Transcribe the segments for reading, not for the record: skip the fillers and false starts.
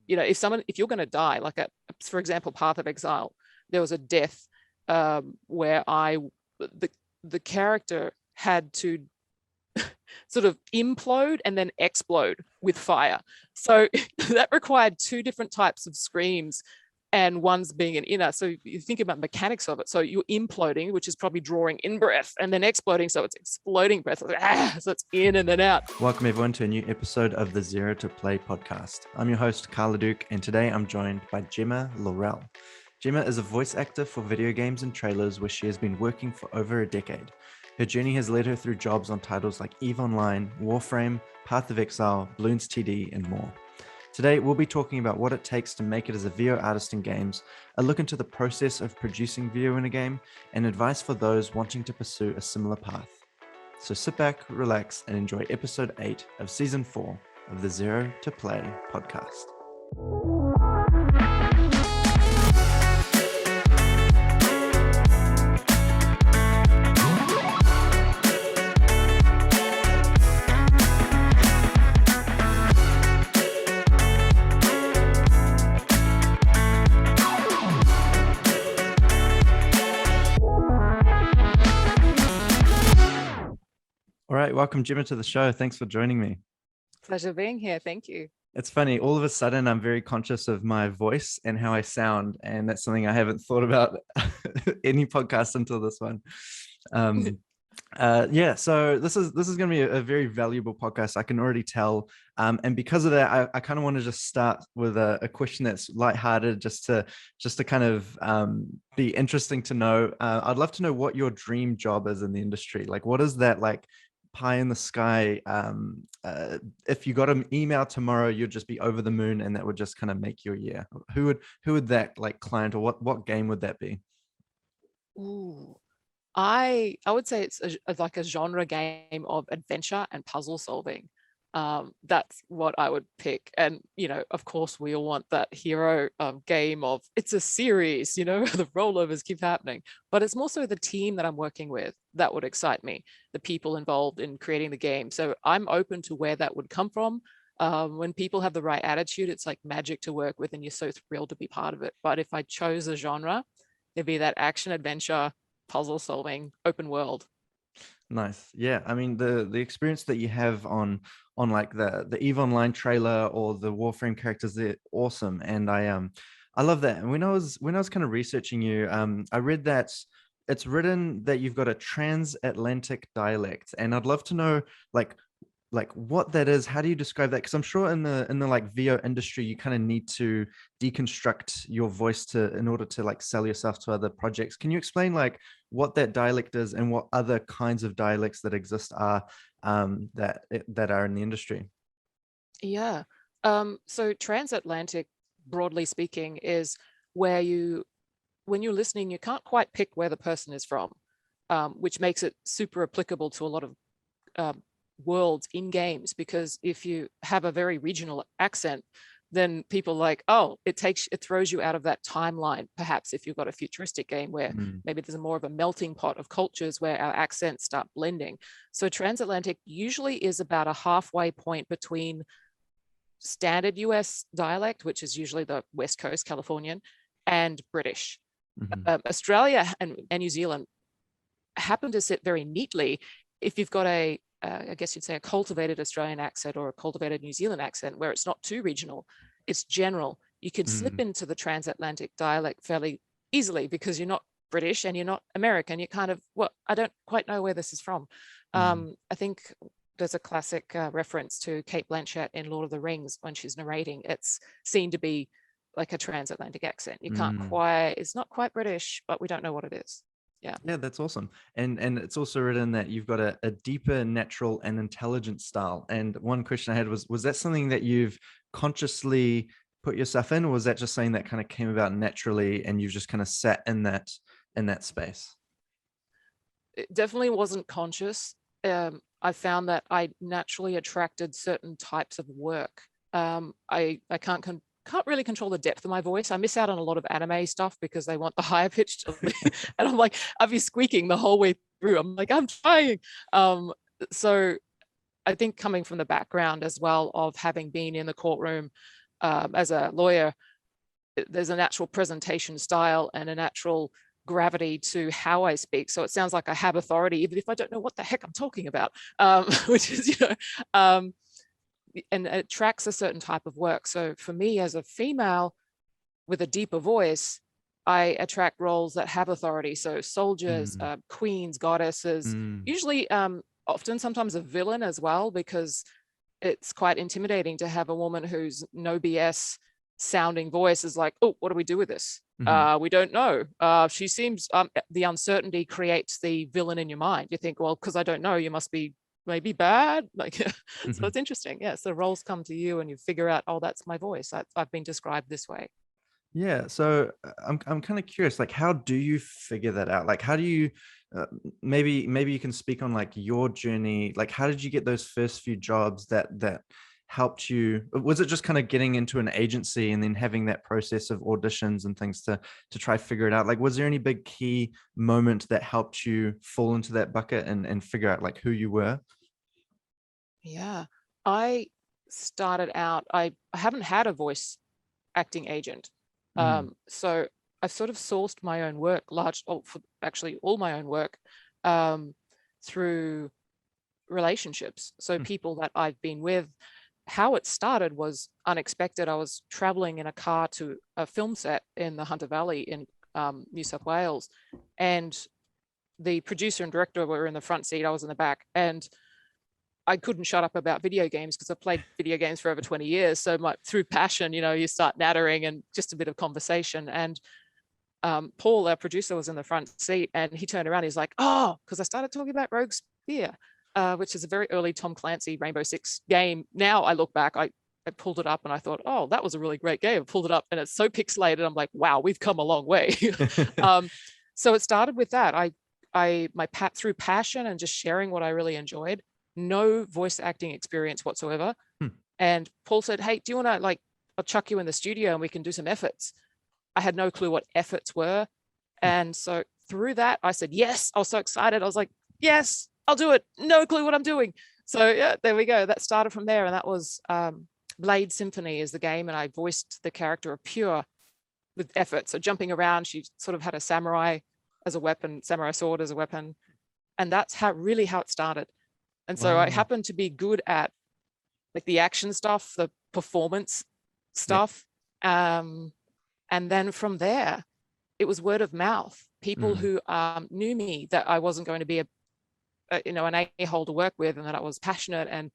if you're going to die, like for example, Path of Exile, there was a death where the character had to sort of implode and then explode with fire. So that required two different types of screams, and one's being an inner. So you think about mechanics of it. So you're imploding, which is probably drawing in breath, and then exploding, so it's exploding breath. So it's in and then out. Welcome everyone to a new episode of the Zero to Play podcast. I'm your host, Carla Duke, and today I'm joined by Gemma Laurelle. Gemma is a voice actor for video games and trailers where she has been working for over a decade. Her journey has led her through jobs on titles like EVE Online, Warframe, Path of Exile, Bloons TD, and more. Today, we'll be talking about what it takes to make it as a VO artist in games, a look into the process of producing VO in a game, and advice for those wanting to pursue a similar path. So sit back, relax, and enjoy episode 8 of season 4 of the Zero to Play podcast. All right, welcome Gemma to the show. Thanks for joining me. Pleasure being here. Thank you. It's funny, all of a sudden I'm very conscious of my voice and how I sound, and that's something I haven't thought about any podcast until this one. So this is going to be a very valuable podcast, I can already tell. And because of that, I kind of want to just start with a question that's lighthearted, just to kind of be interesting to know. I'd love to know what your dream job is in the industry. Like, what is that like pie in the sky? If you got an email tomorrow, you'd just be over the moon, and that would just kind of make your year. Who would that like client, or what game would that be? Ooh. I would say it's like a genre game of adventure and puzzle solving. That's what I would pick. And, of course, we all want that hero game of it's a series, the rollovers keep happening. But it's more so the team that I'm working with that would excite me, the people involved in creating the game. So I'm open to where that would come from. When people have the right attitude, it's like magic to work with, and you're so thrilled to be part of it. But if I chose a genre, it'd be that action adventure, puzzle solving, open world. Nice. Yeah, I mean the experience that you have on like the EVE Online trailer or the Warframe characters, they're awesome, and I love that. And when I was kind of researching you, I read that it's written that you've got a transatlantic dialect, and I'd love to know like what that is. How do you describe that? Because I'm sure in the like VO industry, you kind of need to deconstruct your voice in order to like sell yourself to other projects. Can you explain like what that dialect is and what other kinds of dialects that exist are that are in the industry? Yeah. So transatlantic, broadly speaking, is where when you're listening, you can't quite pick where the person is from, which makes it super applicable to a lot of worlds in games, because if you have a very regional accent, then people like, oh, it throws you out of that timeline. Perhaps if you've got a futuristic game where maybe there's more of a melting pot of cultures where our accents start blending. So transatlantic usually is about a halfway point between standard US dialect, which is usually the West Coast Californian, and British. Australia and New Zealand happen to sit very neatly if you've got I guess you'd say a cultivated Australian accent or a cultivated New Zealand accent, where it's not too regional, it's general. You could slip into the transatlantic dialect fairly easily because you're not British and you're not American. You're kind of, I don't quite know where this is from. I think there's a classic reference to Cate Blanchett in Lord of the Rings when she's narrating. It's seen to be like a transatlantic accent. You can't it's not quite British, but we don't know what it is. Yeah, that's awesome. And it's also written that you've got a deeper, natural, and intelligent style. And one question I had was that something that you've consciously put yourself in, or was that just something that kind of came about naturally and you've just kind of sat in that space? It definitely wasn't conscious. I found that I naturally attracted certain types of work. I can't really control the depth of my voice. I miss out on a lot of anime stuff because they want the higher pitched, and I'm like, I'll be squeaking the whole way through. I'm like, I'm trying. So I think coming from the background as well of having been in the courtroom as a lawyer, there's a natural presentation style and a natural gravity to how I speak. So it sounds like I have authority, even if I don't know what the heck I'm talking about, which is, and it attracts a certain type of work. So for me as a female with a deeper voice, I attract roles that have authority. So soldiers, Mm, queens, goddesses, mm, usually often sometimes a villain as well, because it's quite intimidating to have a woman who's no BS sounding voice is like, oh, what do we do with this? mhm, We don't know. She seems, the uncertainty creates the villain in your mind. You think, well, because I don't know, you must be maybe bad. Like, so mhm. it's interesting. Yeah. So roles come to you and you figure out, oh, that's my voice. I've been described this way. Yeah, so I'm kind of curious, like, how do you figure that out? Like, how do you maybe you can speak on like your journey. Like, how did you get those first few jobs that helped you? Was it just kind of getting into an agency and then having that process of auditions and things to try figure it out? Like, was there any big key moment that helped you fall into that bucket and figure out like who you were? Yeah. I started out, I haven't had a voice acting agent. Mm, So I've sort of sourced my own work, for actually all my own work, um, through relationships. So mm, people that I've been with. How it started was unexpected. I was traveling in a car to a film set in the Hunter Valley in New South Wales, and the producer and director were in the front seat. I was in the back, and I couldn't shut up about video games because I've played video games for over 20 years. So through passion, you start nattering and just a bit of conversation. And Paul, our producer, was in the front seat and he turned around. He's like, oh, because I started talking about Rogue Spear, which is a very early Tom Clancy Rainbow Six game. Now I look back, I pulled it up and I thought, oh, that was a really great game. I pulled it up and it's so pixelated. I'm like, wow, we've come a long way. um, so it started with that. Through passion and just sharing what I really enjoyed, no voice acting experience whatsoever. hmm, And Paul said, hey, do you want to, like, I'll chuck you in the studio and we can do some efforts. I had no clue what efforts were. hmm. And so through that, I said, yes. I was so excited. I was like, yes, I'll do it. No clue what I'm doing. So yeah, there we go. That started from there. And that was Blade Symphony is the game. And I voiced the character of Pure with effort. So jumping around, she sort of had a samurai as a weapon, samurai sword as a weapon. And that's how it started. And so I Wow. happened to be good at like the action stuff, the performance Yeah. stuff. Um, and then from there, it was word of mouth. People Mm, who knew me, that I wasn't going to be an a-hole to work with, and that I was passionate and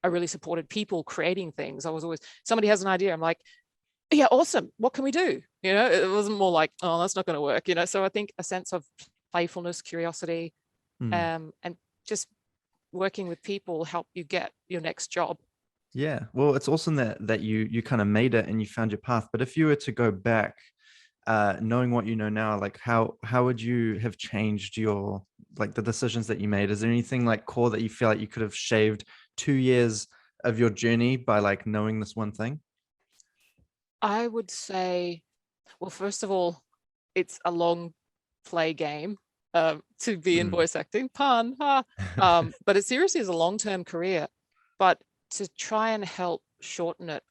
I really supported people creating things. I was always, somebody has an idea, I'm like, yeah, awesome. What can we do? It wasn't more like, oh, that's not going to work. So I think a sense of playfulness, curiosity, mm. and just working with people help you get your next job. Yeah, well, it's awesome that you kind of made it and you found your path. But if you were to go back, knowing what you know now, like how would you have changed your like the decisions that you made? Is there anything like core that you feel like you could have shaved 2 years of your journey by like knowing this one thing? I would say, well, first of all, it's a long play game to be in Mm. voice acting. Pun, ha. But it seriously is a long-term career. But to try and help shorten it,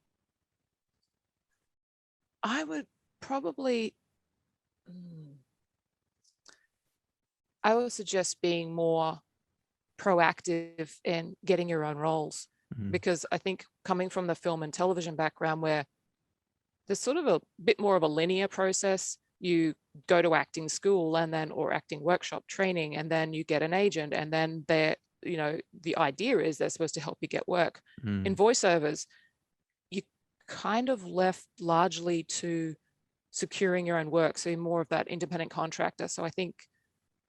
I would probably, mm, I would suggest being more proactive in getting your own roles. Mm, Because I think coming from the film and television background where there's sort of a bit more of a linear process. You go to acting school and then, or acting workshop training, and then you get an agent, and then the idea is they're supposed to help you get work. In mm. voiceovers, you kind of left largely to securing your own work. So you're more of that independent contractor. So I think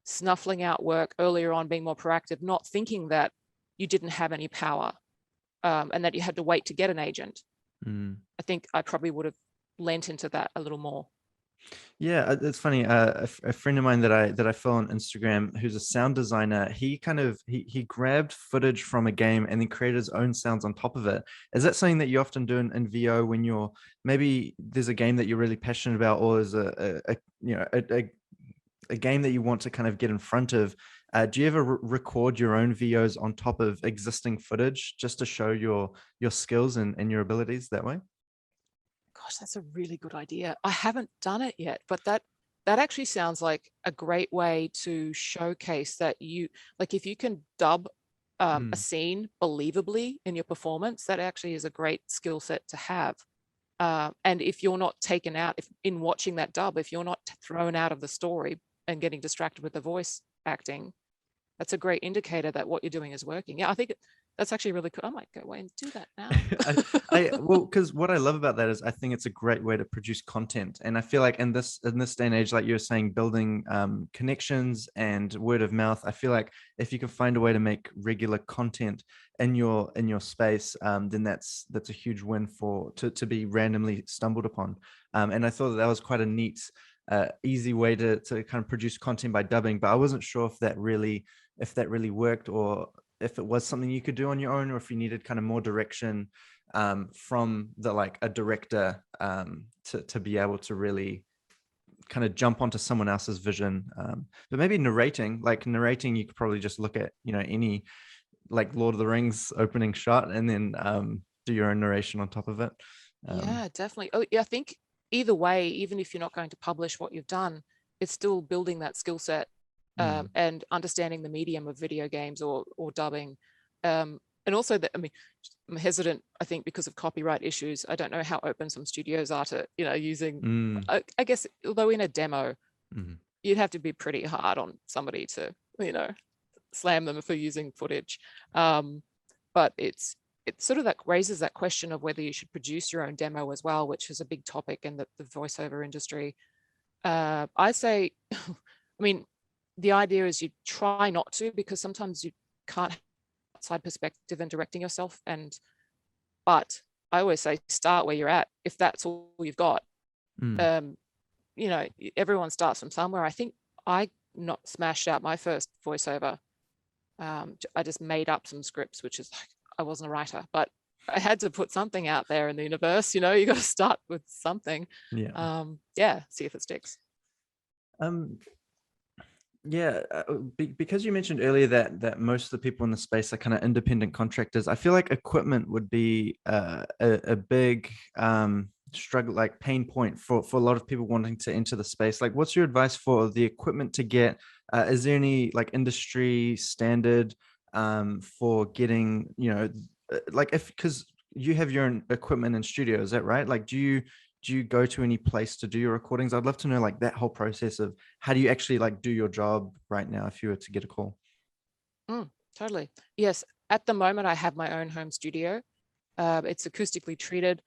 snuffling out work earlier on, being more proactive, not thinking that you didn't have any power, and that you had to wait to get an agent. Mm. I think I probably would have lent into that a little more. Yeah, it's funny. A friend of mine that I follow on Instagram, who's a sound designer, he kind of he grabbed footage from a game and then created his own sounds on top of it. Is that something that you often do in VO when you're maybe there's a game that you're really passionate about, or there's a game that you want to kind of get in front of? Do you ever record your own VOs on top of existing footage just to show your skills and your abilities that way? gosh, that's a really good idea. I haven't done it yet, but that actually sounds like a great way to showcase that you, like if you can dub a scene believably in your performance, that actually is a great skill set to have. And if you're not taken out, if in watching that dub, if you're not thrown out of the story and getting distracted with the voice acting, that's a great indicator that what you're doing is working. Yeah, I think that's actually really cool. I might go away and do that now. Well, because what I love about that is I think it's a great way to produce content, and I feel like in this day and age, like you were saying, building connections and word of mouth, I feel like if you can find a way to make regular content in your space, then that's a huge win to be randomly stumbled upon. And I thought that was quite a neat, easy way to kind of produce content by dubbing, but I wasn't sure if that really worked, or if it was something you could do on your own, or if you needed kind of more direction from a director to be able to really kind of jump onto someone else's vision. But maybe narrating, you could probably just look at, any like Lord of the Rings opening shot and then do your own narration on top of it. Yeah, definitely. Oh, yeah, I think either way, even if you're not going to publish what you've done, it's still building that skill set and understanding the medium of video games or dubbing. And also that, I mean, I'm hesitant, I think, because of copyright issues. I don't know how open some studios are to, using, I guess, although in a demo, you'd have to be pretty hard on somebody to, slam them for using footage. But it sort of that raises that question of whether you should produce your own demo as well, which is a big topic in the voiceover industry. I say, I mean, the idea is you try not to, because sometimes you can't have outside perspective and directing yourself. But I always say start where you're at. If that's all you've got, everyone starts from somewhere. I think I not smashed out my first voiceover. I just made up some scripts, which is like, I wasn't a writer, but I had to put something out there in the universe. You got to start with something. See if it sticks. Because you mentioned earlier that most of the people in the space are kind of independent contractors, I feel like equipment would be a big struggle, like pain point for a lot of people wanting to enter the space. Like, what's your advice for the equipment to get? Is there any like industry standard for getting, because you have your own equipment in studio, is that right? Like, do you go to any place to do your recordings? I'd love to know like that whole process of how do you actually like do your job right now if you were to get a call. Totally. Yes. At the moment, I have my own home studio. It's acoustically treated.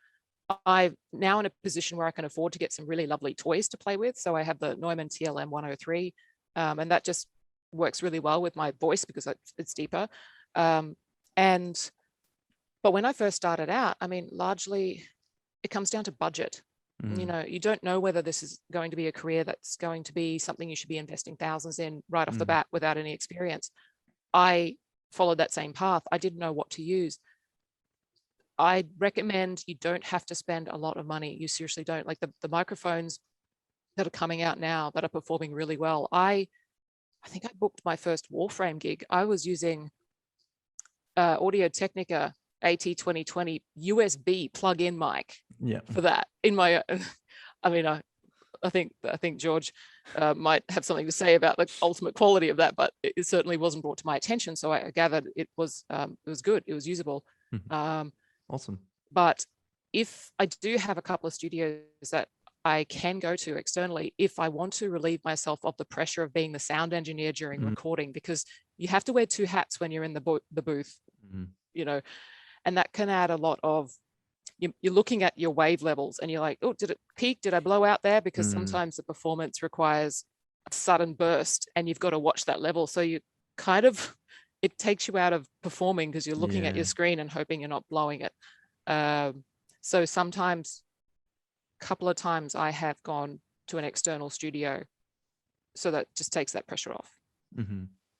I'm now in a position where I can afford to get some really lovely toys to play with. So I have the Neumann TLM 103, and that just works really well with my voice because it's deeper. But when I first started out, I mean, largely it comes down to budget. You don't know whether this is going to be a career that's going to be something you should be investing thousands in right off the bat without any experience. I followed that same path. I didn't know what to use. I recommend you don't have to spend a lot of money. You seriously don't. Like the microphones that are coming out now that are performing really well. I think I booked my first Warframe gig. I was using Audio Technica AT2020 USB plug-in mic for that in my I mean, I think George might have something to say about the ultimate quality of that, but it certainly wasn't brought to my attention. So I gathered it was good. It was usable. Awesome. But if I do have a couple of studios that I can go to externally, if I want to relieve myself of the pressure of being the sound engineer during recording, because you have to wear two hats when you're in the booth, and that can add a lot of, you're looking at your wave levels and you're like, oh, did it peak? Did I blow out there? Because sometimes the performance requires a sudden burst and you've got to watch that level. So you kind of, it takes you out of performing because you're looking at your screen and hoping you're not blowing it. So sometimes, a couple of times I have gone to an external studio. So that just takes that pressure off.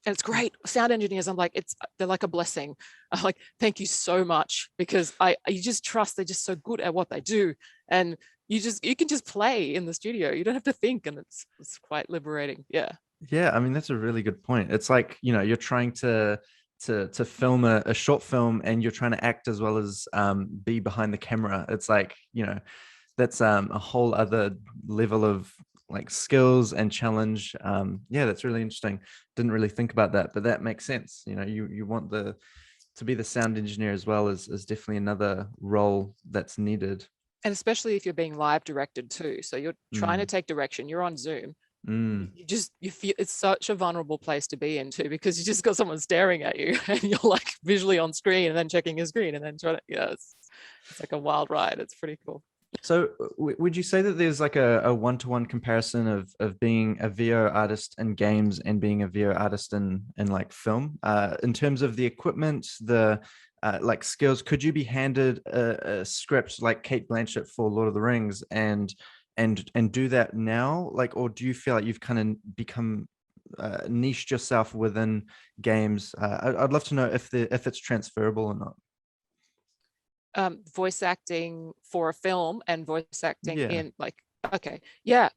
And it's great. Sound engineers, I'm like, they're like a blessing. I'm like, thank you so much, because you just trust they're just so good at what they do. And you can just play in the studio. You don't have to think, and it's quite liberating. Yeah. I mean, that's a really good point. It's like, you're trying to film a short film and you're trying to act as well as be behind the camera. It's like, that's a whole other level of like skills and challenge. Yeah, that's really interesting. Didn't really think about that, but that makes sense. You know, you want the to be the sound engineer as well is definitely another role that's needed. And especially if you're being live directed too. So you're trying to Mm, take direction, you're on Zoom. mm. You feel it's such a vulnerable place to be in too, because you just got someone staring at you and you're like visually on screen and then checking your screen and then trying to, yeah, it's like a wild ride. It's pretty cool. So would you say that there's like a one-to-one comparison of being a VO artist in games and being a VO artist in like film, in terms of the equipment, the like skills? Could you be handed a script like Kate Blanchett for Lord of the Rings and do that now, like, or do you feel like you've kind of become niched yourself within games? I'd love to know if it's transferable or not. Voice acting for a film and voice acting Yeah. in like, okay, yeah,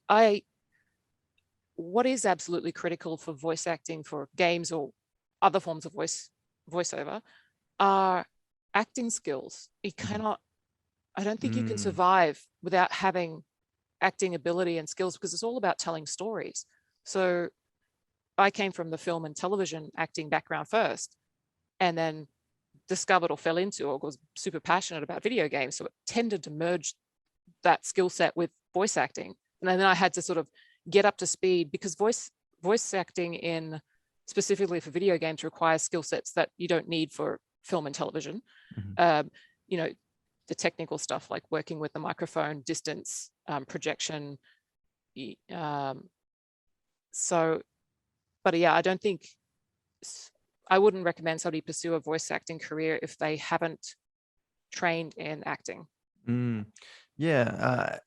what is absolutely critical for voice acting for games or other forms of voiceover are acting skills. You cannot, I don't think you can Mm, survive without having acting ability and skills, because it's all about telling stories. So I came from the film and television acting background first, and then discovered or fell into or was super passionate about video games. So it tended to merge that skill set with voice acting. And then I had to sort of get up to speed, because voice acting in specifically for video games requires skill sets that you don't need for film and television. mhm. You know, the technical stuff like working with the microphone, distance, projection. So, but yeah, I don't think, I wouldn't recommend somebody pursue a voice acting career if they haven't trained in acting. Mm, yeah,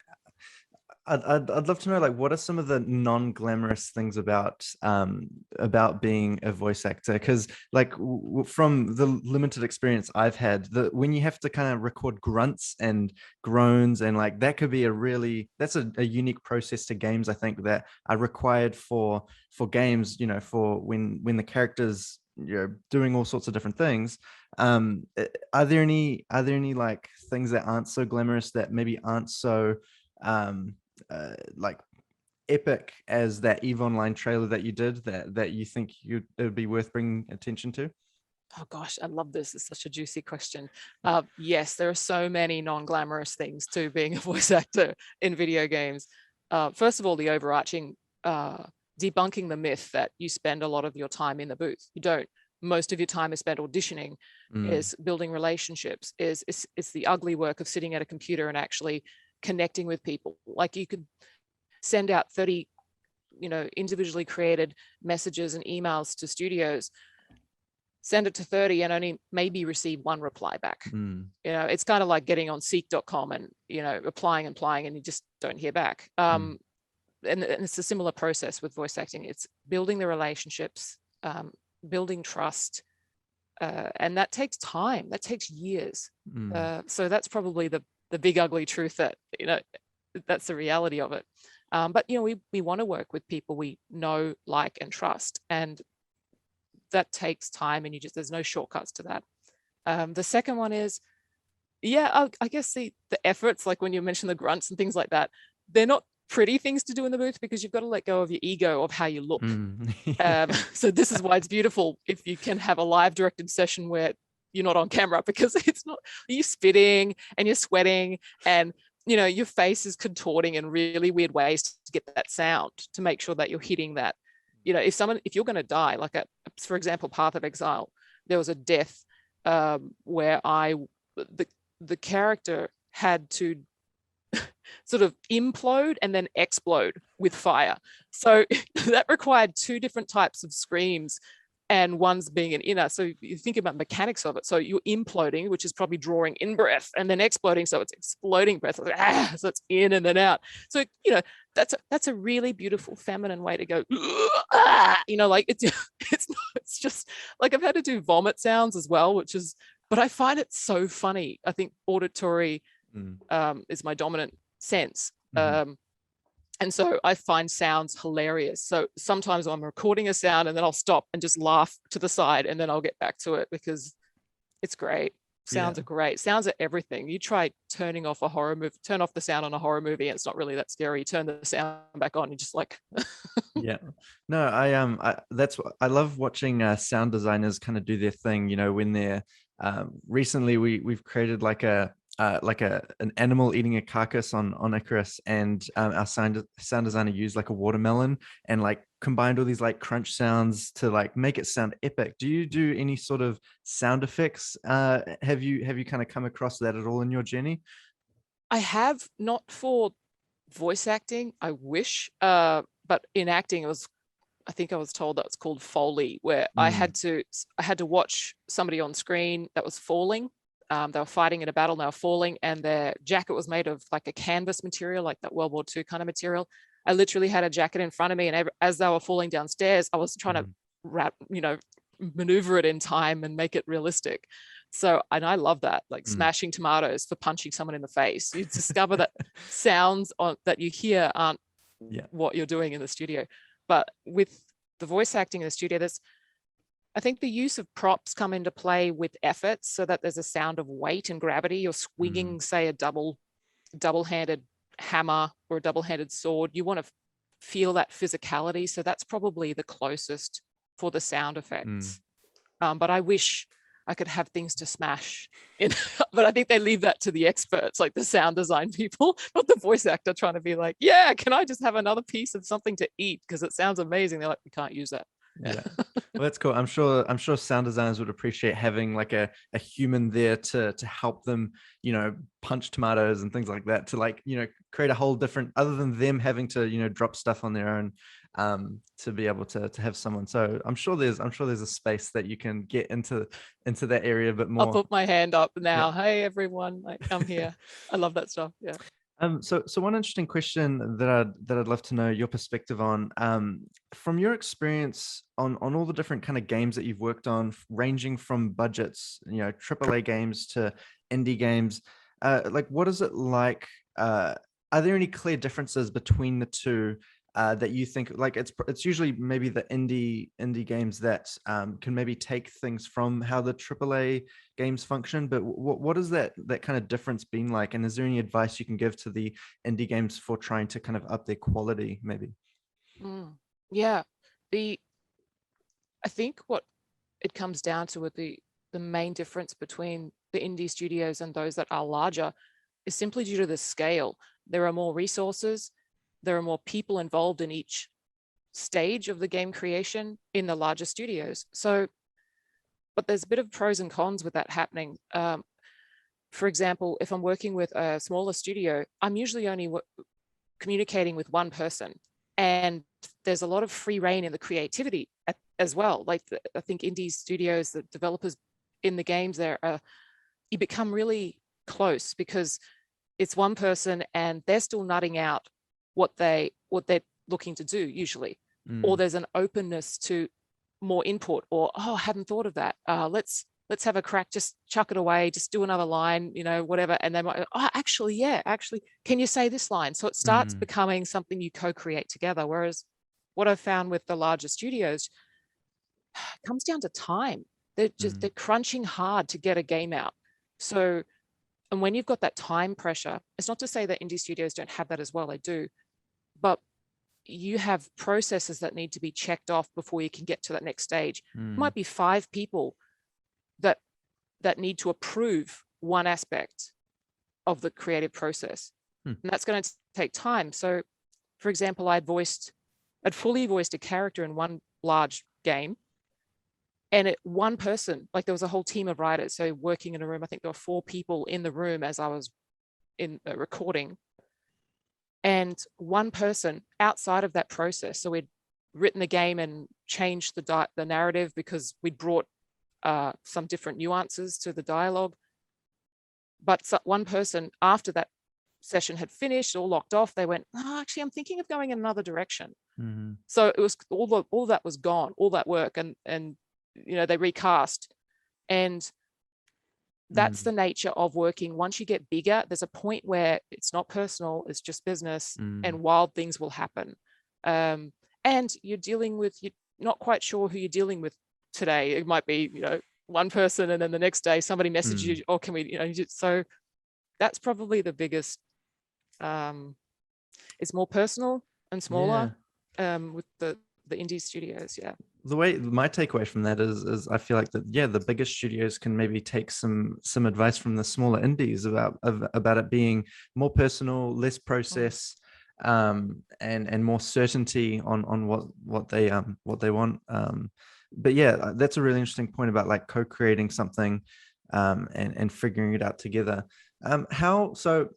I'd love to know like what are some of the non-glamorous things about being a voice actor? Because like from the limited experience I've had, the when you have to kind of record grunts and groans and like that could be that's a unique process to games, I think, that are required for games, you know, for when the characters, you know, doing all sorts of different things. Are there any like things that aren't so glamorous, that maybe aren't so like epic as that EVE Online trailer that you did, that you think it would be worth bringing attention to? Oh gosh, I love this. It's such a juicy question. Yes, there are so many non-glamorous things to being a voice actor in video games. First of all, the overarching debunking the myth that you spend a lot of your time in the booth. You don't. Most of your time is spent auditioning, Mm, is building relationships, is it's the ugly work of sitting at a computer and actually connecting with people. Like you could send out 30, individually created messages and emails to studios, send it to 30 and only maybe receive one reply back. mm, It's kind of like getting on seek.com and, applying and you just don't hear back. mm, And it's a similar process with voice acting. It's building the relationships, building trust, and that takes time. That takes years. mm, So that's probably the big ugly truth that, that's the reality of it. But, we want to work with people we know, like, and trust. And that takes time, and there's no shortcuts to that. The second one is, yeah, I guess the efforts, like when you mention the grunts and things like that, they're not pretty things to do in the booth, because you've got to let go of your ego of how you look. mm. So this is why it's beautiful if you can have a live directed session where you're not on camera, because it's not, you're spitting and you're sweating and your face is contorting in really weird ways to get that sound, to make sure that you're hitting that. If you're going to die, like for example, Path of Exile, there was a death where the character had to sort of implode and then explode with fire. So that required two different types of screams, and one's being an inner. So you think about mechanics of it. So you're imploding, which is probably drawing in breath, and then exploding, so it's exploding breath. So it's in and then out. So that's a really beautiful feminine way to go. Like it's just like, I've had to do vomit sounds as well, but I find it so funny. I think auditory Mm, is my dominant sense. mhm. And so I find sounds hilarious. So sometimes I'm recording a sound and then I'll stop and just laugh to the side, and then I'll get back to it because it's great. Yeah. Sounds are great. Sounds are everything. You try turning off a horror movie, turn off the sound on a horror movie, and it's not really that scary. You turn the sound back on, you're just like, Yeah. No, that's what I love watching sound designers kind of do their thing, you know, when they're recently we've created like an animal eating a carcass on Icarus, and our sound designer used like a watermelon and like combined all these like crunch sounds to like make it sound epic. Do you do any sort of sound effects? Have you kind of come across that at all in your journey? I have not for voice acting. I wish, but in acting, I think I was told that was called Foley, where I Mm, had to watch somebody on screen that was falling. They were fighting in a battle, and they were falling, and their jacket was made of like a canvas material, like that World War II kind of material. I literally had a jacket in front of me, and as they were falling downstairs, I was trying to mm, maneuver it in time and make it realistic. So, and I love that, like mm. smashing tomatoes for punching someone in the face. You discover that sounds that you hear aren't Yeah. what you're doing in the studio. But with the voice acting in the studio, I think the use of props come into play with efforts, so that there's a sound of weight and gravity. You're Mm, swinging, say, a double-handed hammer or a double-handed sword. You want to feel that physicality. So that's probably the closest for the sound mm. effects. But I wish I could have things to smash in, but I think they leave that to the experts, like the sound design people, not the voice actor trying to be like, yeah, can I just have another piece of something to eat? Because it sounds amazing. They're like, we can't use that. Yeah. Yeah. Well, that's cool. I'm sure sound designers would appreciate having like a human there to help them, you know, punch tomatoes and things like that, to like, you know, create a whole different, other than them having to, you know, drop stuff on their own, to be able to have someone. So I'm sure there's a space that you can get into that area a bit I'll more. put my hand up Yeah. now. Hey, everyone, like, I'm here. I love that stuff. Yeah. So one interesting question that I'd love to know your perspective on, from your experience on all the different kind of games that you've worked on, ranging from budgets, you know, AAA games to indie games, like what is it like? Are there any clear differences between the two, that you think, like it's usually maybe the indie games that can maybe take things from how the AAA games function, but what is that kind of difference been like, and is there any advice you can give to the indie games for trying to kind of up their quality maybe? Mm. Yeah. The I think what it comes down to with the main difference between the indie studios and those that are larger is simply due to the scale. There are more resources, there are more people involved in each stage of the game creation in the larger studios. So, but there's a bit of pros and cons with that happening. For example, if I'm working with a smaller studio, I'm usually only communicating with one person, and there's a lot of free reign in the creativity as well. Like I think indie studios, the developers in the games there, you become really close because it's one person and they're still nutting out what they're looking to do usually, or Mm, there's an openness to more input, or oh, I hadn't thought of that. Let's have a crack, just chuck it away, just do another line, whatever. And they might, oh, actually, yeah, actually, can you say this line? So it starts mm, becoming something you co-create together. Whereas what I've found with the larger studios, it comes down to time. They're mm, crunching hard to get a game out. So, and when you've got that time pressure, it's not to say that indie studios don't have that as well, they do, but you have processes that need to be checked off before you can get to that next stage. It mm, might be 5 people that need to approve one aspect of the creative process, mm, and that's going to take time. So, for example, I'd fully voiced a character in one large game, and one person, like there was a whole team of writers, so working in a room. I think there were 4 people in the room as I was in recording, and one person outside of that process. So we'd written the game and changed the narrative because we'd brought some different nuances to the dialogue. But one person, after that session had finished or locked off, they went, oh, actually, I'm thinking of going in another direction. mm, So it was all that was gone, all that work, and they recast. And that's mm, the nature of working. Once you get bigger, there's a point where it's not personal, it's just business, mm, and wild things will happen. And you're not quite sure who you're dealing with today. It might be, one person, and then the next day somebody messages Mm. you, oh, can we, so that's probably the biggest. It's more personal and smaller Yeah. with the indie studios. Yeah. The way my takeaway from that is I feel like that, yeah, the biggest studios can maybe take some advice from the smaller indies about it being more personal, less process, and more certainty on what they want. But yeah, that's a really interesting point about like co-creating something, and figuring it out together. How so?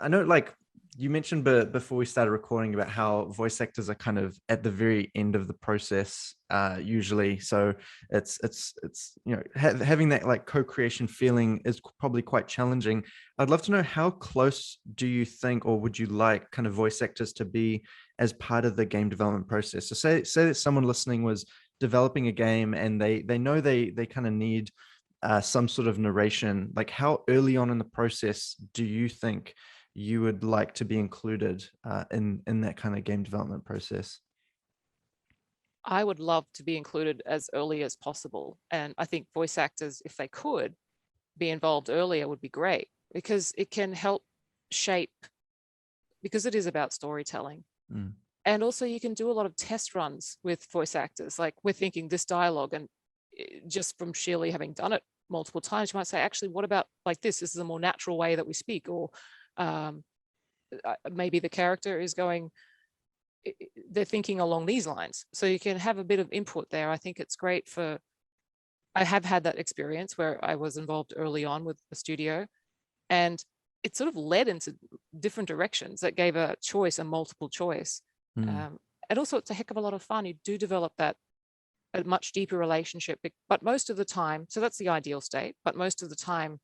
I know, like you mentioned before we started recording, about how voice actors are kind of at the very end of the process, usually. So it's having that like co-creation feeling is probably quite challenging. I'd love to know, how close do you think, or would you like kind of voice actors to be as part of the game development process? So say that someone listening was developing a game and they know they kind of need some sort of narration. Like, how early on in the process do you think you would like to be included in that kind of game development process? I would love to be included as early as possible. And I think voice actors, if they could be involved earlier, would be great, because it can help shape, because it is about storytelling. Mm. And also you can do a lot of test runs with voice actors. Like, we're thinking this dialogue, and just from sheerly having done it multiple times, you might say, actually, what about like this? This is a more natural way that we speak. Or maybe the character is going, they're thinking along these lines. So you can have a bit of input there. I think it's great for, I have had that experience where I was involved early on with the studio, and it sort of led into different directions that gave a choice, a multiple choice. Mm. And also it's a heck of a lot of fun. You do develop that a much deeper relationship, but most of the time, so that's the ideal state, but most of the time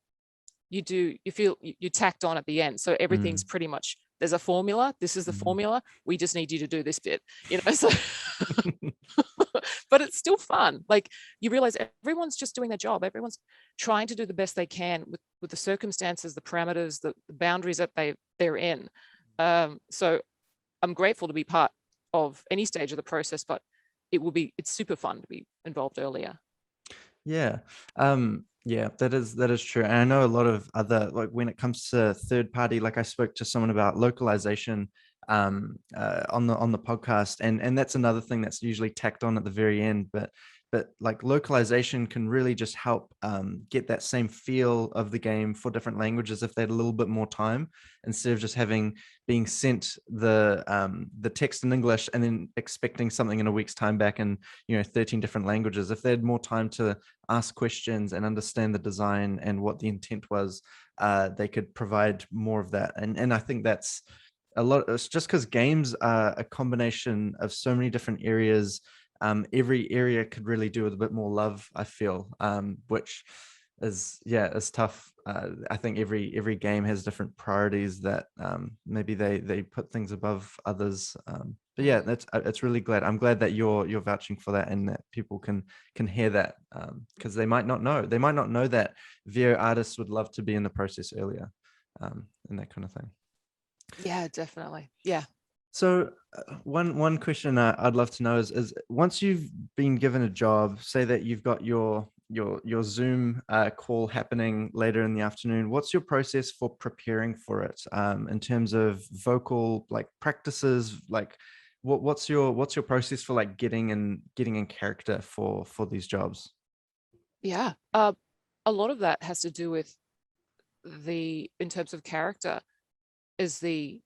you feel you tacked on at the end. So everything's Mm. pretty much, there's a formula. This is the Mm. formula. We just need you to do this bit, so but it's still fun. Like, you realize everyone's just doing their job. Everyone's trying to do the best they can with the circumstances, the parameters, the boundaries that they're in. So I'm grateful to be part of any stage of the process, but it's super fun to be involved earlier. Yeah. Yeah, that is true. And I know a lot of other, like when it comes to third party, like I spoke to someone about localization on the podcast, and that's another thing that's usually tacked on at the very end. But like localization can really just help get that same feel of the game for different languages if they had a little bit more time, instead of just being sent the text in English and then expecting something in a week's time back in 13 different languages. If they had more time to ask questions and understand the design and what the intent was, they could provide more of that. And I think that's a lot. It's just because games are a combination of so many different areas. Every area could really do with a bit more love, I feel, which is tough. I think every game has different priorities that maybe they put things above others. But yeah, it's really glad. I'm glad that you're vouching for that, and that people can hear that, because they might not know. They might not know that VO artists would love to be in the process earlier, and that kind of thing. Yeah, definitely. Yeah. So one question I'd love to know is once you've been given a job, say that you've got your Zoom call happening later in the afternoon, what's your process for preparing for it, in terms of vocal like practices? Like what's your process for like getting in character for these jobs? Yeah. A lot of that has to do with in terms of character, is the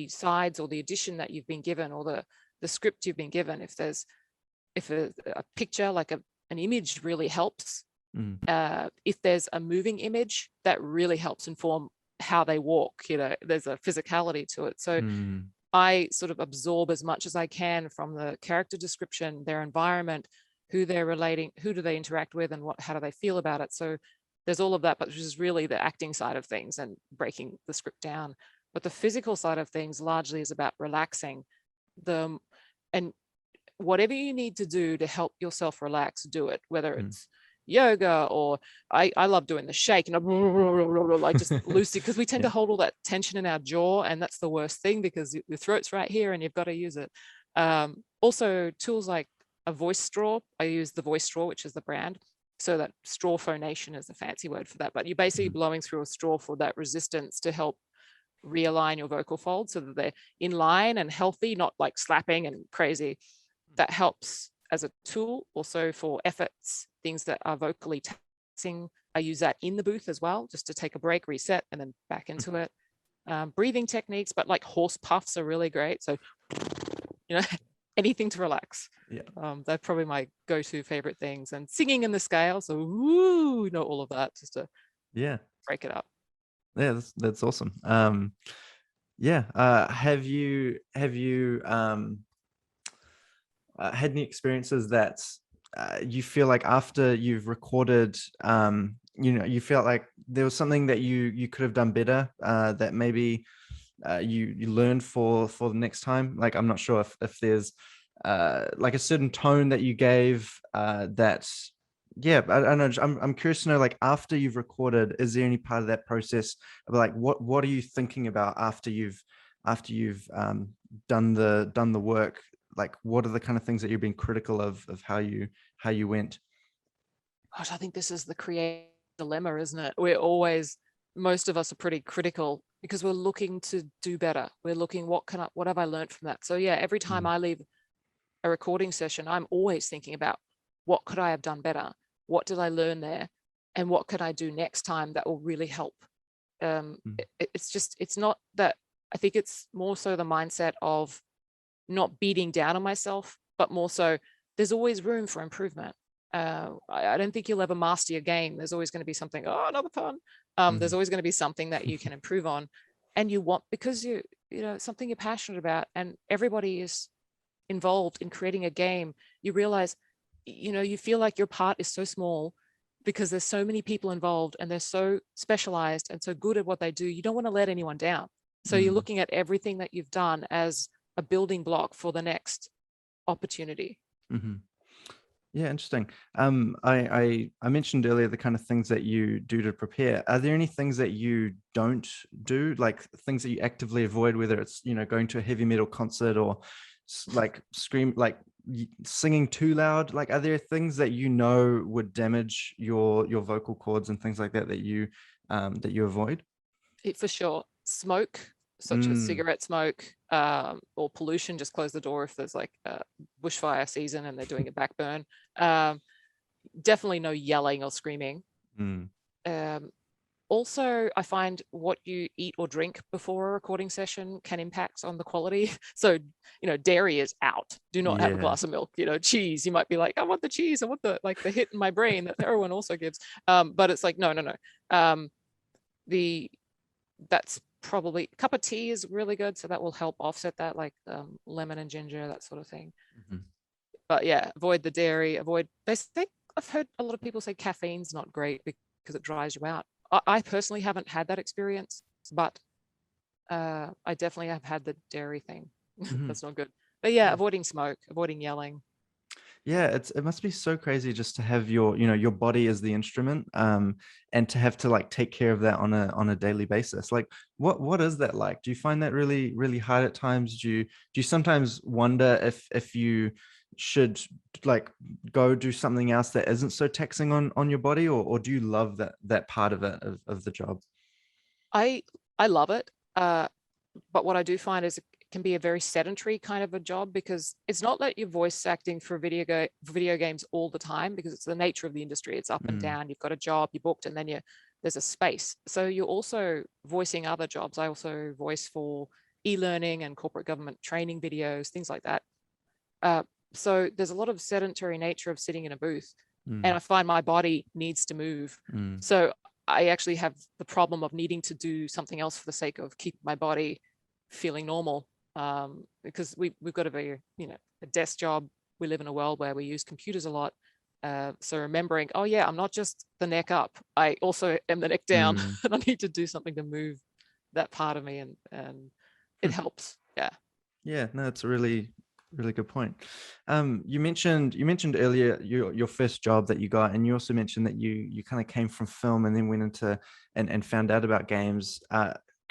sides or the addition that you've been given, or the script you've been given. If a picture, like an image, really helps. Mm. If there's a moving image, that really helps inform how they walk. There's a physicality to it. So Mm. I sort of absorb as much as I can from the character description, their environment, who they're relating, who do they interact with, and how do they feel about it. So there's all of that, but which is really the acting side of things and breaking the script down. But the physical side of things largely is about relaxing them, and whatever you need to do to help yourself relax, do it, whether Mm. it's yoga, or I love doing the shake, like just loosely, because we tend to Yeah. hold all that tension in our jaw, and that's the worst thing, because your throat's right here and you've got to use it. Also tools like a voice straw. I use the voice straw, which is the brand. So that straw phonation is a fancy word for that, but you're basically blowing through a straw for that resistance to help realign your vocal folds so that they're in line and healthy, not like slapping and crazy. That helps as a tool. Also for efforts, things that are vocally taxing, I use that in the booth as well, just to take a break, reset, and then back into it. Breathing techniques, but like horse puffs are really great. So, anything to relax. Yeah. They're probably my go-to favorite things. And singing in the scale, so all of that, just to break it up. Yeah, that's awesome. Yeah. Have you had any experiences that you feel like after you've recorded, you felt like there was something that you could have done better, that maybe you learned for the next time? Like, I'm not sure if there's like a certain tone that you gave, that, yeah, I don't know. I'm curious to know, like, after you've recorded, is there any part of that process of like, what are you thinking about after you've done the work? Like, what are the kind of things that you're being critical of how you went? Gosh, I think this is the creative dilemma, isn't it? Most of us are pretty critical because we're looking to do better. We're looking, what have I learned from that? So yeah, every time I leave a recording session, I'm always thinking about what could I have done better? What did I learn there? And what could I do next time that will really help? It's not that, I think it's more so the mindset of not beating down on myself, but more so there's always room for improvement. I don't think you'll ever master your game. There's always going to be something, another pun. There's always going to be something that you can improve on, and you want, because something you're passionate about, and everybody is involved in creating a game. You realize, you feel like your part is so small because there's so many people involved and they're so specialized and so good at what they do. You don't want to let anyone down. So you're looking at everything that you've done as a building block for the next opportunity. Yeah, interesting. I mentioned earlier the kind of things that you do to prepare. Are there any things that you don't do, like things that you actively avoid, whether it's going to a heavy metal concert or like singing too loud? Like, are there things that would damage your vocal cords and things like that that you avoid? For sure. Smoke, such as cigarette smoke, or pollution. Just close the door if there's like a bushfire season and they're doing a backburn. Definitely no yelling or screaming. Also, I find what you eat or drink before a recording session can impact on the quality. So, dairy is out. Do not have a glass of milk. Cheese, you might be like, I want the cheese. I want the hit in my brain that heroin also gives. But it's like, no. That's probably, a cup of tea is really good. So that will help offset that, like lemon and ginger, that sort of thing. But yeah, avoid the dairy, I've heard a lot of people say caffeine's not great because it dries you out. I personally haven't had that experience, but I definitely have had the dairy thing. That's not good. But yeah, avoiding smoke, avoiding yelling. Yeah, it must be so crazy just to have your body as the instrument, and to have to like take care of that on a daily basis. Like, what is that like? Do you find that really, really hard at times? Do you sometimes wonder if you should like go do something else that isn't so taxing on your body, or do you love that part of it, of the job? I love it. But what I do find is it can be a very sedentary kind of a job, because it's not that you're voice acting for video games all the time, because it's the nature of the industry. It's up and down. You've got a job, you're booked, and then there's a space. So you're also voicing other jobs. I also voice for e-learning and corporate government training videos, things like that. So there's a lot of sedentary nature of sitting in a booth, and I find my body needs to move. So I actually have the problem of needing to do something else for the sake of keeping my body feeling normal, because we've got to be, a desk job. We live in a world where we use computers a lot. So remembering, oh yeah, I'm not just the neck up. I also am the neck down, and I need to do something to move that part of me, and it helps. Yeah. Yeah, no, it's a really, really good point. You mentioned earlier your first job that you got, and you also mentioned that you kind of came from film and then went into and found out about games.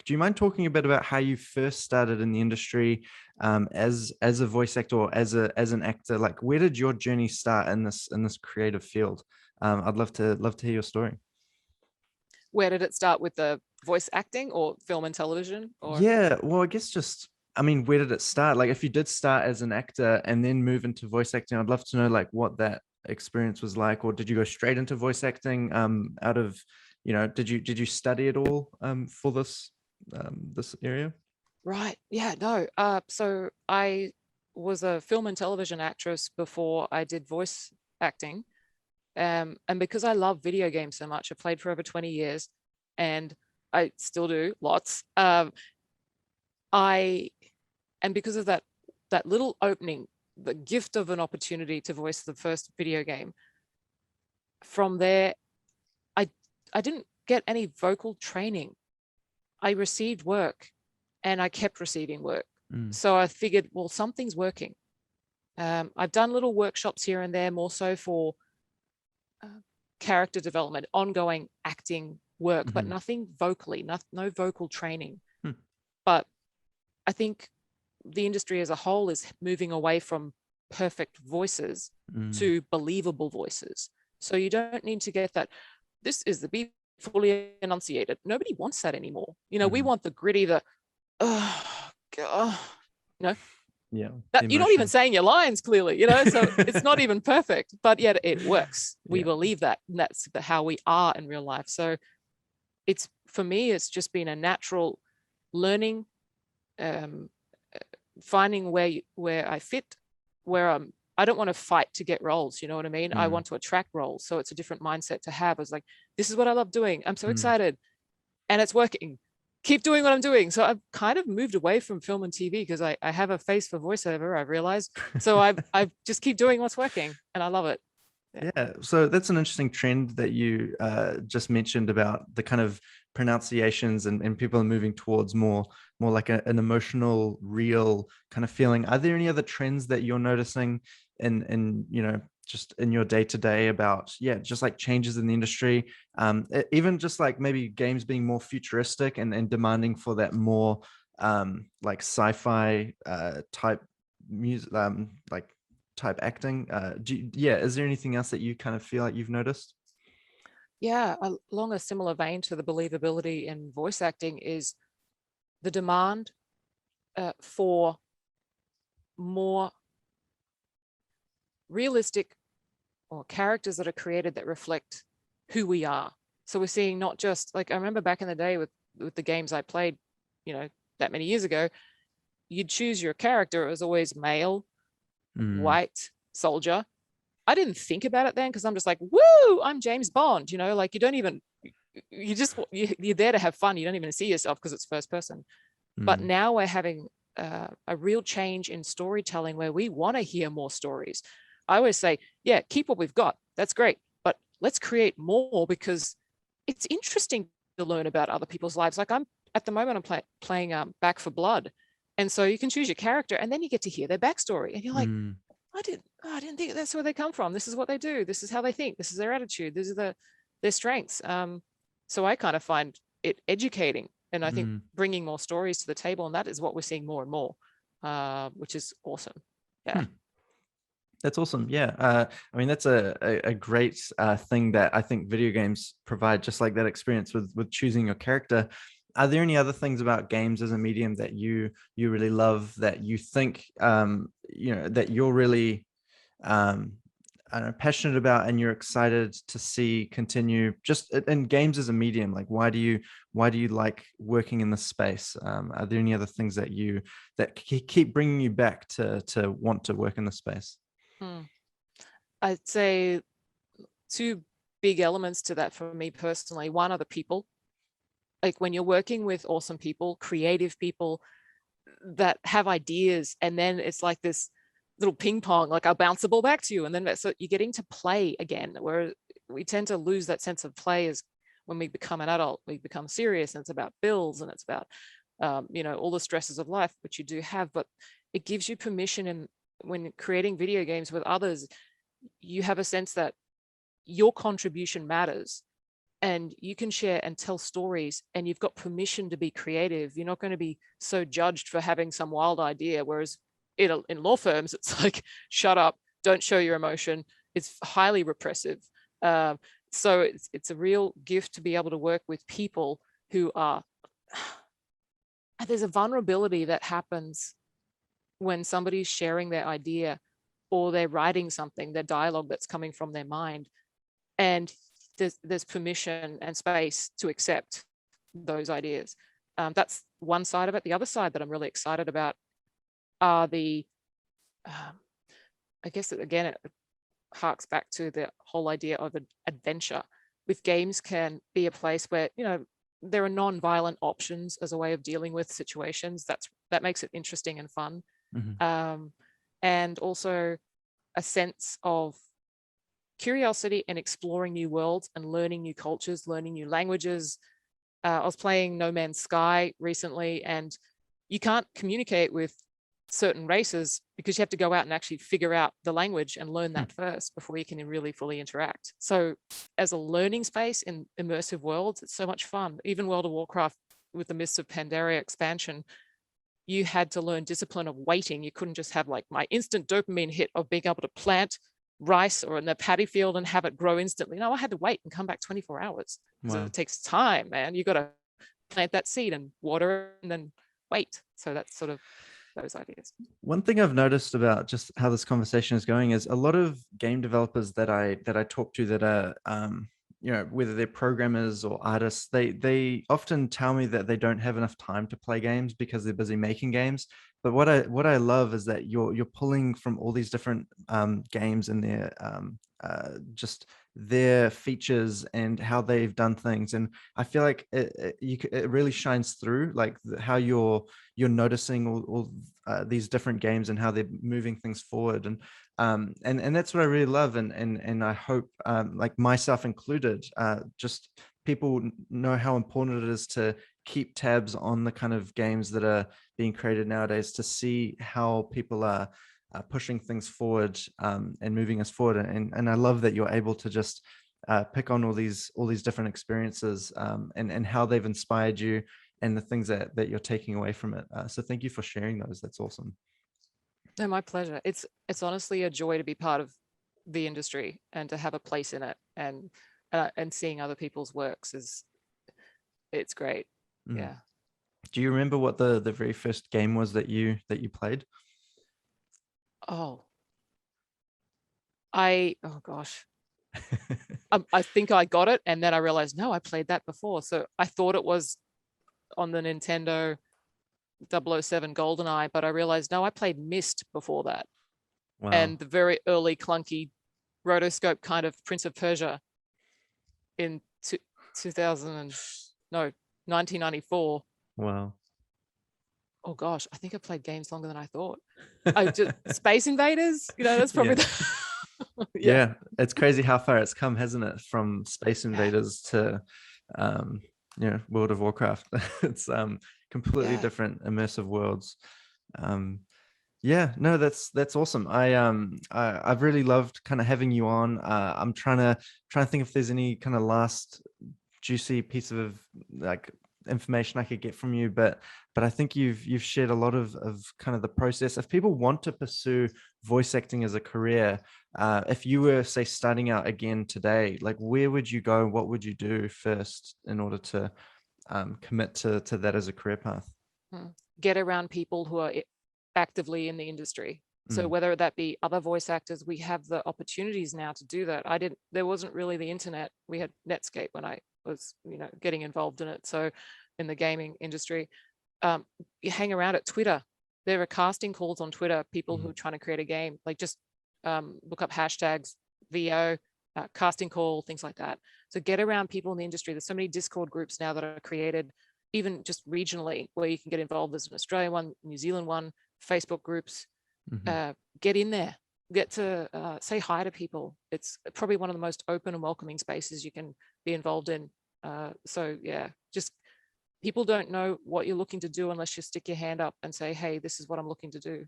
Do you mind talking a bit about how you first started in the industry, as a voice actor or as an actor? Like, where did your journey start in this creative field? I'd love to hear your story. Where did it start, with the voice acting or film and television, or? Yeah, well, I guess just, I mean, where did it start? Like, if you did start as an actor and then move into voice acting, I'd love to know like what that experience was like, or did you go straight into voice acting out of, did you study at all for this area? Right. Yeah, no. So I was a film and television actress before I did voice acting. And because I love video games so much, I played for over 20 years and I still do lots. I and because of that little opening, the gift of an opportunity to voice the first video game, from there, I I didn't get any vocal training. I received work and I kept receiving work. Mm, So I figured, well, something's working. I've done little workshops here and there, more so for uh, character development, ongoing acting work, but mhm, nothing vocally, no vocal training. hmm, But I think the industry as a whole is moving away from perfect voices mm, to believable voices. So you don't need to get that. This is the be fully enunciated. Nobody wants that anymore. We mhm. want the gritty, the oh god, you know Yeah, that you're not even emotion. saying your lines clearly. So it's not even perfect, but yet it works. We Yeah. believe that, and that's how we are in real life. So it's, for me, it's just been a natural learning, um, finding where I fit, where I don't want to fight to get roles. You know what I mean? I Mm, want to attract roles. So it's a different mindset to have. It's like, this is what I love doing. I'm so mm. excited and it's working. Keep doing what I'm doing. So I've kind of moved away from film and TV because I have a face for voiceover, I've realized. So I just keep doing what's working and I love it. Yeah. Yeah, so that's an interesting trend that you just mentioned about the kind of pronunciations, and people are moving towards more like an emotional, real kind of feeling. Are there any other trends that you're noticing in just in your day to day about, yeah, just like changes in the industry, even just like maybe games being more futuristic and demanding for that more like sci-fi type music, like type acting. Yeah, is there anything else that you kind of feel like you've noticed? Yeah. Along a similar vein to the believability in voice acting is the demand for more realistic, or characters that are created that reflect who we are. So we're seeing not just, like, I remember back in the day with the games I played, that many years ago, you'd choose your character. It was always male, Mm, white, soldier. I didn't think about it then because I'm just like, woo, I'm James Bond. Like, you don't even, you're there to have fun. You don't even see yourself because it's first person. But mm, now we're having a real change in storytelling where we want to hear more stories. I always say, yeah, keep what we've got. That's great. But let's create more, because it's interesting to learn about other people's lives. Like, at the moment, I'm playing Back for Blood. And so you can choose your character and then you get to hear their backstory. And you're like, mm, I didn't think that's where they come from. This is what they do. This is how they think. This is their attitude. These are their strengths. So I kind of find it educating, and I think mm. bringing more stories to the table. And that is what we're seeing more and more, which is awesome. Yeah. Hmm. That's awesome. Yeah. I mean, that's a great thing that I think video games provide, just like that experience with choosing your character. Are there any other things about games as a medium that you really love, that you think that you're really um, I don't know, passionate about, and you're excited to see continue just in games as a medium? Like, why do you like working in this space? Are there any other things that keep bringing you back to want to work in this space? Hmm. I'd say two big elements to that for me personally. One are the people. Like, when you're working with awesome people, creative people that have ideas, and then it's like this little ping pong, like, I'll bounce the ball back to you, and then so you're getting to play again, where we tend to lose that sense of play as when we become an adult. We become serious and it's about bills and it's about all the stresses of life, which you do have. But it gives you permission, and when creating video games with others, you have a sense that your contribution matters, and you can share and tell stories, and you've got permission to be creative. You're not going to be so judged for having some wild idea. Whereas in law firms, it's like, shut up, don't show your emotion. It's highly repressive. So it's a real gift to be able to work with people who are, there's a vulnerability that happens when somebody's sharing their idea or they're writing something, their dialogue that's coming from their mind, and there's permission and space to accept those ideas. That's one side of it. The other side that I'm really excited about are the, I guess again, it harks back to the whole idea of an adventure. With games can be a place where, there are non-violent options as a way of dealing with situations. That makes it interesting and fun. And also a sense of curiosity and exploring new worlds and learning new cultures, learning new languages. I was playing No Man's Sky recently, and you can't communicate with certain races because you have to go out and actually figure out the language and learn that first before you can really fully interact. So as a learning space in immersive worlds, it's so much fun. Even World of Warcraft with the Mists of Pandaria expansion, you had to learn discipline of waiting. You couldn't just have like my instant dopamine hit of being able to plant rice or in the paddy field and have it grow instantly. No, I had to wait and come back 24 hours because it takes time, man. You got to plant that seed and water and then wait. So that's sort of those ideas. One thing I've noticed about just how this conversation is going is a lot of game developers that I talk to that are whether they're programmers or artists, they often tell me that they don't have enough time to play games because they're busy making games. But what I love is that you're pulling from all these different games and their just their features and how they've done things, and I feel like it really shines through, like how you're noticing all these different games and how they're moving things forward, and that's what I really love, and I hope like myself included, just people know how important it is to keep tabs on the kind of games that are being created nowadays, to see how people are pushing things forward and moving us forward. And I love that you're able to just pick on all these different experiences and how they've inspired you and the things that you're taking away from it. So thank you for sharing those. That's awesome. No, my pleasure. It's honestly a joy to be part of the industry and to have a place in it, and seeing other people's works it's great. Yeah. Do you remember what the very first game was that you played? Oh gosh. I think I got it, and then I realized, no, I played that before. So I thought it was on the Nintendo 007 GoldenEye, but I realized, no, I played Myst before that. Wow. And the very early clunky rotoscope kind of Prince of Persia in 1994. Wow. Oh gosh, I think I played games longer than I thought. I just Space Invaders, that's probably yeah, it's crazy how far it's come, hasn't it, from Space Invaders to World of Warcraft. It's completely different immersive worlds. No, that's awesome. I've really loved kind of having you on. I'm trying to think if there's any kind of last juicy piece of like information I could get from you, but I think you've shared a lot of kind of the process. If people want to pursue voice acting as a career, if you were, say, starting out again today, like where would you go? What would you do first in order to commit to that as a career path? Get around people who are actively in the industry. So whether that be other voice actors, we have the opportunities now to do that. There wasn't really the internet. We had Netscape when I was, getting involved in it. So in the gaming industry, you hang around at Twitter. There are casting calls on Twitter, people who are trying to create a game, like just look up hashtags, VO, casting call, things like that. So get around people in the industry. There's so many Discord groups now that are created, even just regionally, where you can get involved. There's an Australian one, New Zealand one, Facebook groups. Get in there, get to say hi to people. It's probably one of the most open and welcoming spaces you can be involved in. So yeah, just people don't know what you're looking to do unless you stick your hand up and say, hey, this is what I'm looking to do.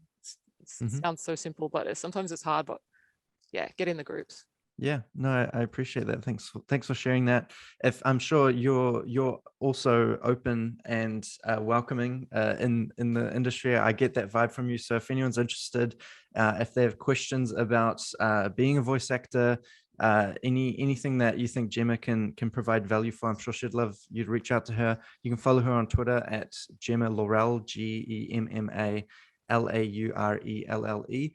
It sounds so simple, but sometimes it's hard. But yeah, get in the groups. Yeah, no, I appreciate that. Thanks for sharing that. If I'm sure you're also open and welcoming in the industry, I get that vibe from you. So if anyone's interested, if they have questions about being a voice actor, anything that you think Gemma can provide value for, I'm sure she'd love you to reach out to her. You can follow her on Twitter at Gemma Laurelle, GEMMA LAURELLE.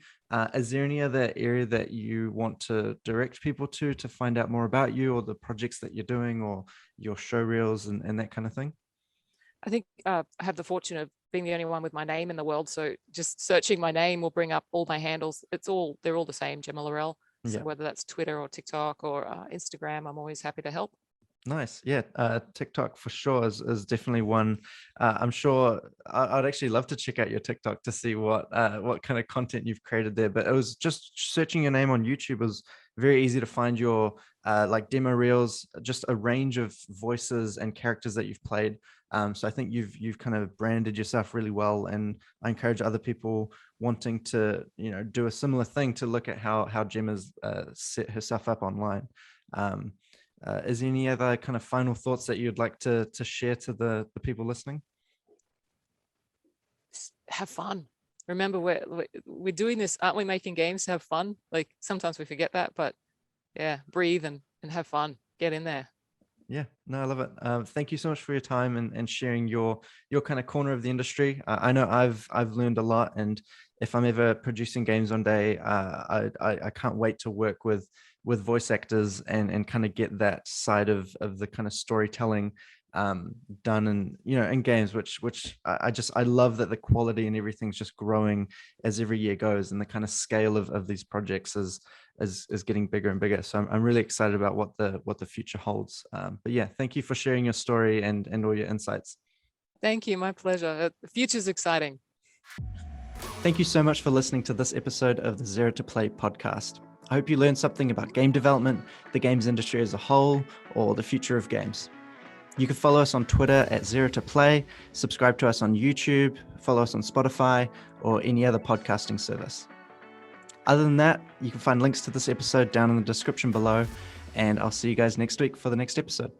Is there any other area that you want to direct people to find out more about you, or the projects that you're doing, or your show reels and that kind of thing? I think I have the fortune of being the only one with my name in the world. So just searching my name will bring up all my handles. They're all the same, Gemma Laurelle. So Yeah. whether that's Twitter or TikTok or Instagram, I'm always happy to help. Nice. Yeah. TikTok for sure is definitely one. I'm sure I'd actually love to check out your TikTok to see what kind of content you've created there. But it was just searching your name on YouTube was very easy to find your like demo reels, just a range of voices and characters that you've played. So I think you've kind of branded yourself really well, and I encourage other people wanting to, do a similar thing to look at how Gemma's set herself up online. Is there any other kind of final thoughts that you'd like to share to the people listening? Have fun. Remember, we're doing this, aren't we, making games to have fun? Like sometimes we forget that, but yeah, breathe and have fun. Get in there. Yeah, no, I love it. Thank you so much for your time and sharing your kind of corner of the industry. I know I've learned a lot, and if I'm ever producing games one day, I can't wait to work with voice actors and kind of get that side of the kind of storytelling done in games, which I love that the quality and everything's just growing as every year goes, and the kind of scale of these projects is getting bigger and bigger. So I'm really excited about what the future holds. But yeah, thank you for sharing your story and all your insights. Thank you. My pleasure. The future's exciting. Thank you so much for listening to this episode of the Zero to Play podcast. I hope you learned something about game development, the games industry as a whole, or the future of games. You can follow us on Twitter at Zero to Play, subscribe to us on YouTube, follow us on Spotify, or any other podcasting service. Other than that, you can find links to this episode down in the description below, and I'll see you guys next week for the next episode.